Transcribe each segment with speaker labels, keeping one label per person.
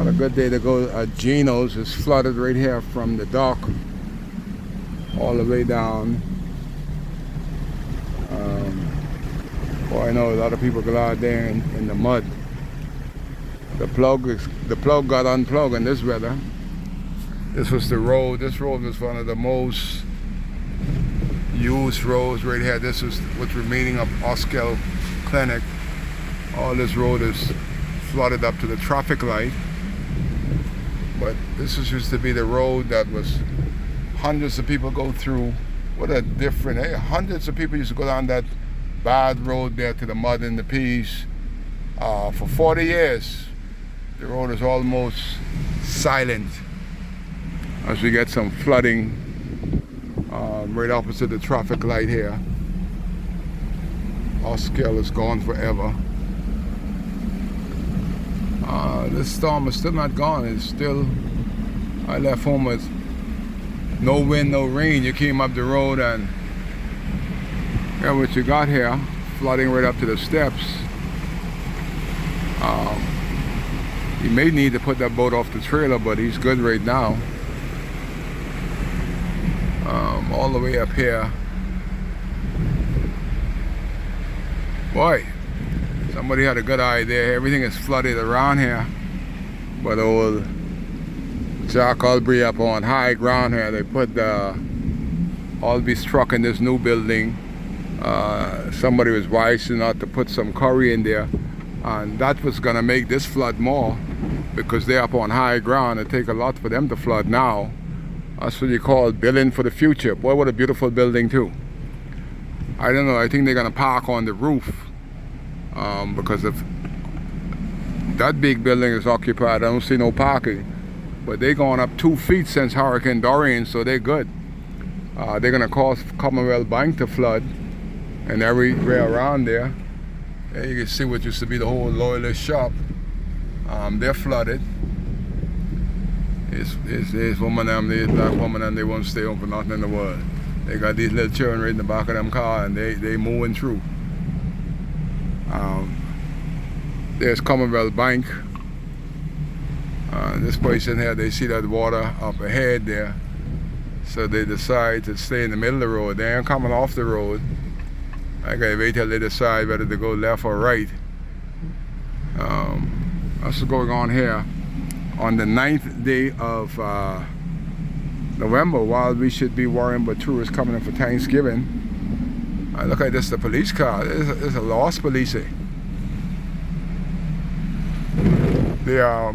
Speaker 1: Not a good day to go at Geno's. It's flooded right here from the dock all the way down. Boy, I know a lot of people go out there in the mud. The plug got unplugged in this weather. This was the road. This road was one of the most used roads right here. This is what's remaining of Oskell Clinic. All this road is flooded up to the traffic light. But this used to be the road that was hundreds of people go through. What a different, hundreds of people used to go down that bad road there to the mud and the peas. For 40 years, the road is almost silent as we get some flooding right opposite the traffic light here. Oskell is gone forever. This storm is still not gone. It's still, I left home with no wind, no rain. You came up the road and what you got here, flooding right up to the steps. You may need to put that boat off the trailer, but he's good right now. All the way up here. Boy, somebody had a good idea. Everything is flooded around here. But old Jack Albury up on high ground here, they put the Albury's truck in this new building. Somebody was wise enough to put some curry in there, and that was gonna make this flood more because they're up on high ground. It take a lot for them to flood now. That's what you call building for the future. Boy, what a beautiful building too. I don't know, I think they're gonna park on the roof because if that big building is occupied, I don't see no parking. But they're going up 2 feet since Hurricane Dorian, so they're good. They're gonna cause Commonwealth Bank to flood and everywhere around there. And you can see what used to be the whole Loyalist shop. They're flooded. It's woman them, these black woman, and they won't stay home for nothing in the world. They got these little children right in the back of them car, and they moving through. There's Commonwealth Bank. This place in here, they see that water up ahead there, so they decide to stay in the middle of the road. They ain't coming off the road. I gotta wait till they decide whether to go left or right. That's what's going on here on the 9th day of November, while we should be worrying about tourists coming in for Thanksgiving. Look at this, the police car. There's a lost police. Yeah,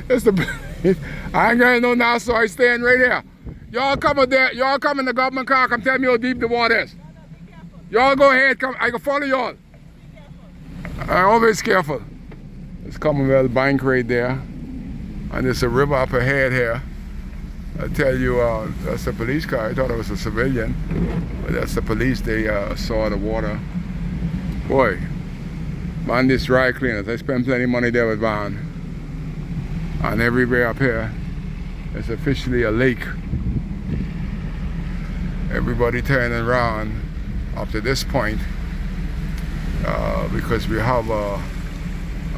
Speaker 1: that's the. I ain't going no now, so I stand right here. Y'all come there. Y'all come in the government car. Come tell me how deep the water is. Y'all go ahead. Come. I can follow y'all. I'm always careful. It's Commonwealth Bank right there, and there's a river up ahead here. I tell you, that's a police car. I thought it was a civilian, but that's the police. They saw the water. Boy, man, this dry cleaners. I spent plenty of money there with Van. And everywhere up here, it's officially a lake. Everybody turning around up to this point because we have a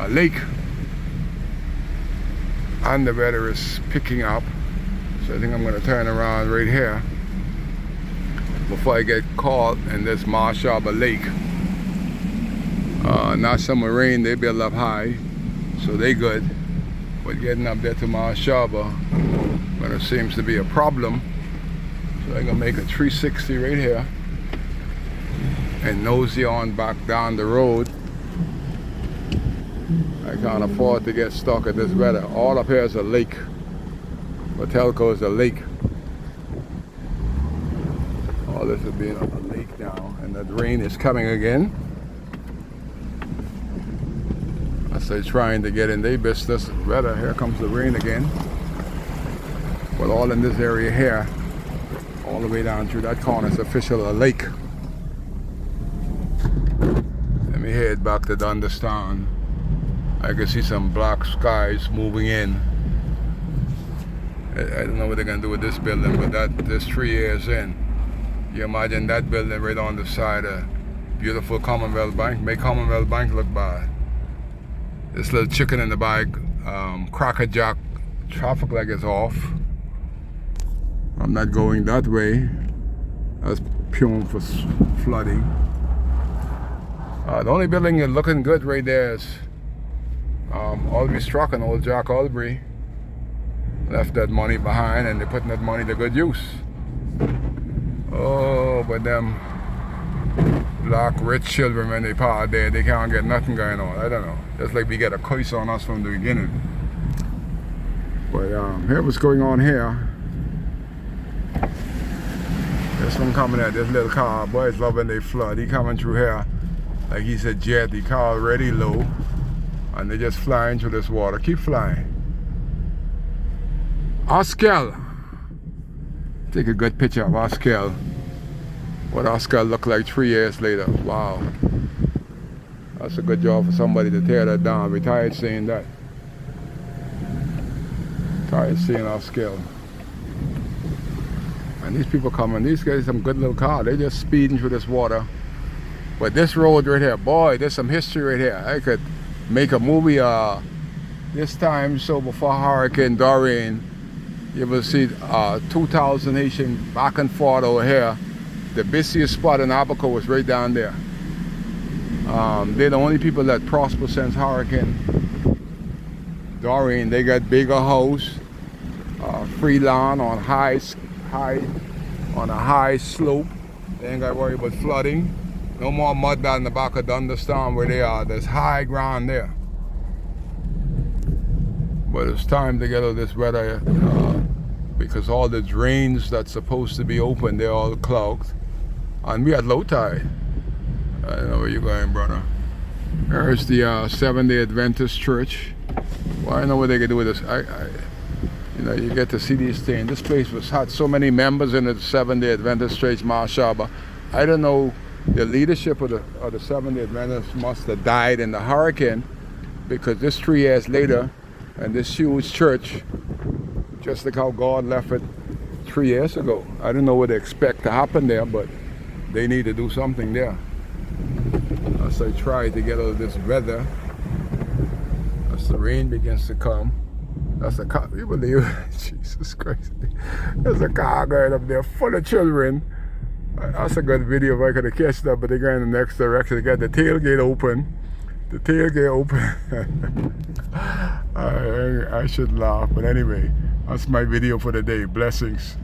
Speaker 1: lake, and the weather is picking up. So I think I'm going to turn around right here before I get caught in this Marsh Harbor Lake. Now summer rain, they build up high, so they good. But getting up there to Marsh Harbor, when it seems to be a problem. So I'm going to make a 360 right here and nosy on back down the road. I can't afford to get stuck at this weather. All up here is a lake. Patelco is a lake. All this is being a lake now, and the rain is coming again. As they're trying to get in their business weather, here comes the rain again. But all in this area here, all the way down through that corner, is official a lake. Let me head back to Dunderstown. I can see some black skies moving in. I don't know what they're gonna do with this building, but this 3 years in, you imagine that building right on the side of Beautiful Commonwealth Bank. Make Commonwealth Bank look bad. This little chicken in the bag, Cracker Jack traffic light is off. I'm not going that way. That's pure for flooding. The only building that's looking good right there is Albury Struck and old Jack Albury. Left that money behind and they're putting that money to good use. Oh, but them black rich children, when they part there, they can't get nothing going on. I don't know. Just like we get a curse on us from the beginning. But here what's going on here. This one coming at this little car. Boys loving they flood. He coming through here. Like he said, jet. The car already low. And they just flying through this water. Keep flying. Oscar. Take a good picture of Oscar. What Oscar looked like 3 years later. Wow. That's a good job for somebody to tear that down. Retired seeing that. Tired seeing Oscar. And these people coming, these guys some good little car. They just speeding through this water. But this road right here, boy, there's some history right here. I could make a movie this time, so before Hurricane Dorian, you will see 2,000 Haitian back and forth over here. The busiest spot in Abaco was right down there. They're the only people that prosper since Hurricane Dorian. They got bigger house, free lawn on on a high slope. They ain't got to worry about flooding. No more mud down the back of Thunderstorm where they are. There's high ground there. But it's time to get out of this weather because all the drains that's supposed to be open, they're all clogged. And we at low tide. I don't know where you're going, brother. There's the Seventh-day Adventist Church. Well, I don't know what they can do with this. You know, you get to see these things. This place had so many members in the Seventh-day Adventist Church, Marshaba. I don't know. The leadership of the Seventh-day Adventists must have died in the hurricane, because this 3 years later, and this huge church, just like how God left it 3 years ago. I don't know what they expect to happen there, but they need to do something there. As I try to get out of this weather, as the rain begins to come, that's a car, you believe it? Jesus Christ. There's a car going up there full of children. That's a good video if I could have catched that, but they're going in the next direction. They got the tailgate open. The tailgate open. I should laugh, but anyway, that's my video for the day. Blessings.